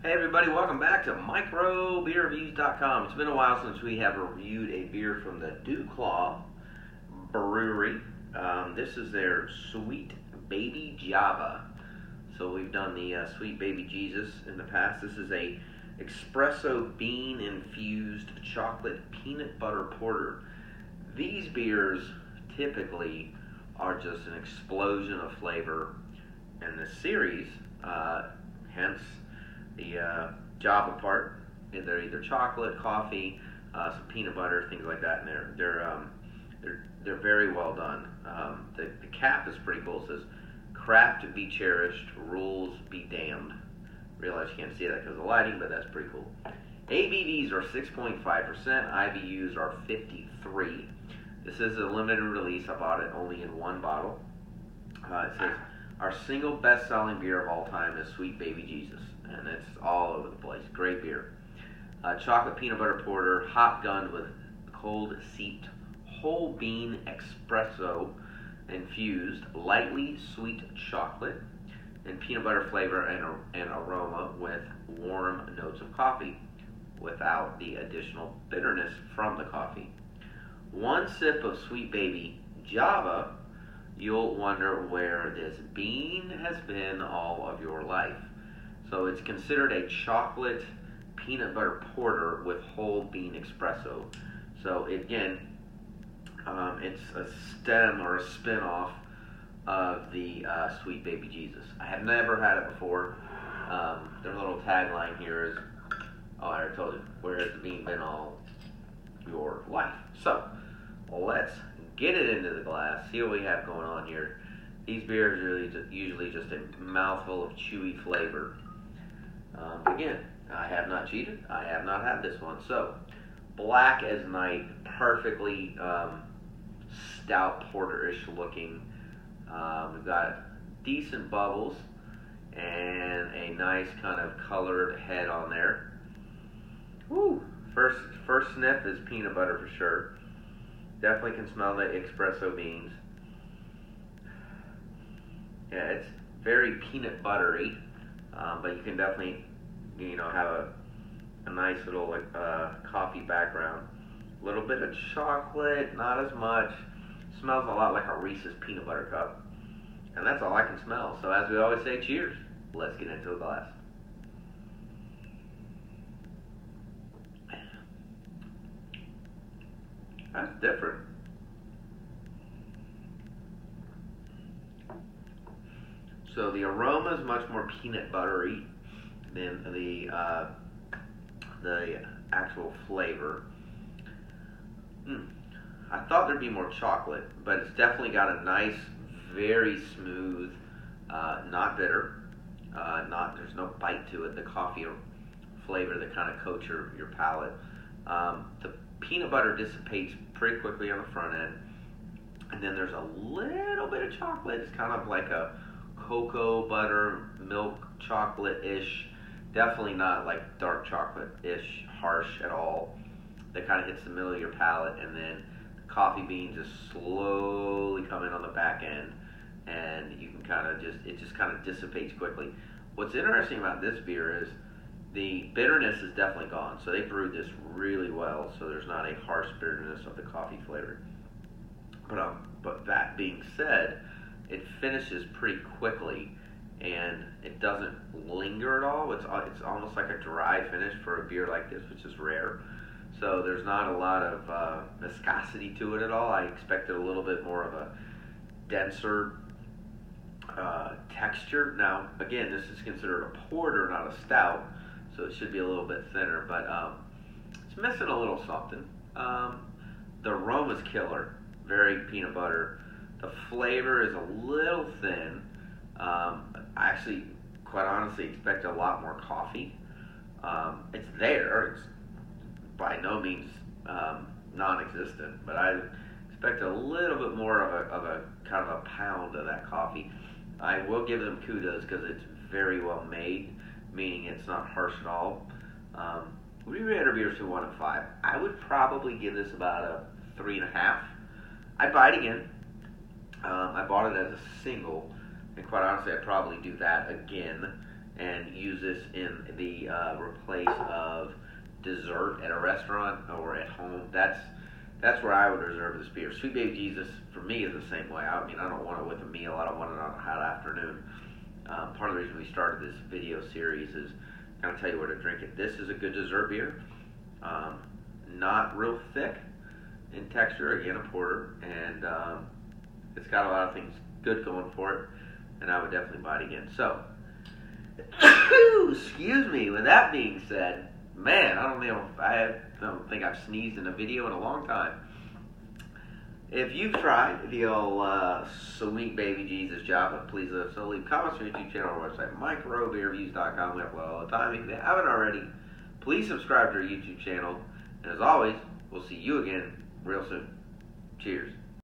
Hey everybody, welcome back to microbeerreviews.com. It's been a while since we have reviewed a beer from the DuClaw brewery. This is their Sweet Baby Java. So we've done the Sweet Baby Jesus in the past. This is a espresso bean infused chocolate peanut butter porter. These beers typically are just an explosion of flavor in this series, hence the Java part. They're either chocolate, coffee, some peanut butter, things like that, and they're very well done. The cap is pretty cool. It says, "Craft be cherished, rules be damned." Realize you can't see that because of the lighting, but that's pretty cool. ABVs are 6.5%. IBUs are 53. This is a limited release. I bought it only in one bottle. It says, "Our single best-selling beer of all time is Sweet Baby Jesus." And it's all over the place. Great beer. Chocolate peanut butter porter, hot gunned with cold seeped whole bean espresso infused, lightly sweet chocolate, and peanut butter flavor and aroma with warm notes of coffee without the additional bitterness from the coffee. One sip of Sweet Baby Java, you'll wonder where this bean has been all of your life. So it's considered a chocolate peanut butter porter with whole bean espresso. So again, it's a stem or a spin-off of the Sweet Baby Jesus. I have never had it before. Their little tagline here is, oh, I already told you, where has the bean been all your life? So let's get it into the glass, see what we have going on here. These beers are usually just a mouthful of chewy flavor. Again, I have not cheated. I have not had this one. So, black as night, perfectly stout porter-ish looking. We've got decent bubbles and a nice kind of colored head on there. Woo! First sniff is peanut butter for sure. Definitely can smell the espresso beans. Yeah, it's very peanut buttery, but you can definitely, have a nice little coffee background. A little bit of chocolate, not as much. Smells a lot like a Reese's peanut butter cup, and that's all I can smell. So as we always say, cheers. Let's get into the glass. That's different. So the aroma is much more peanut buttery than the actual flavor. I thought there'd be more chocolate, but it's definitely got a nice, very smooth, not bitter, there's no bite to it. The coffee flavor that kind of coats your palate. The peanut butter dissipates pretty quickly on the front end, and then there's a little bit of chocolate. It's kind of like a cocoa butter milk chocolate-ish, definitely not like dark chocolate-ish, harsh at all. That kind of hits the middle of your palate, and then the coffee beans just slowly come in on the back end, and you can it just kind of dissipates quickly. What's interesting about this beer is the bitterness is definitely gone. So they brewed this really well, so there's not a harsh bitterness of the coffee flavor. But that being said, it finishes pretty quickly, and it doesn't linger at all. It's almost like a dry finish for a beer like this, which is rare. So there's not a lot of viscosity to it at all. I expected a little bit more of a denser texture. Now, again, this is considered a porter, not a stout, so it should be a little bit thinner, but it's missing a little something. The aroma's killer, very peanut butter. The flavor is a little thin. I actually, quite honestly, expect a lot more coffee. It's there. It's by no means non-existent, but I expect a little bit more of a kind of a pound of that coffee. I will give them kudos because it's very well made, meaning it's not harsh at all. We rated beers to 1 and 5. I would probably give this about a 3.5. I'd buy it again. I bought it as a single, and quite honestly, I'd probably do that again and use this in the replace of dessert at a restaurant or at home. That's where I would reserve this beer. Sweet Baby Jesus, for me, is the same way. I mean, I don't want it with a meal. I don't want it on a hot afternoon. Part of the reason we started this video series is kind of tell you where to drink it. This is a good dessert beer. Not real thick in texture. Again, a porter. And it's got a lot of things good going for it. And I would definitely buy it again. So, excuse me. With that being said, man, I don't think I've sneezed in a video in a long time. If you've tried the old Sweet Baby Jesus Java, please let us know. Leave comments on our YouTube channel or website, microbeerreviews.com. We upload all the time. If you haven't already, please subscribe to our YouTube channel. And as always, we'll see you again real soon. Cheers.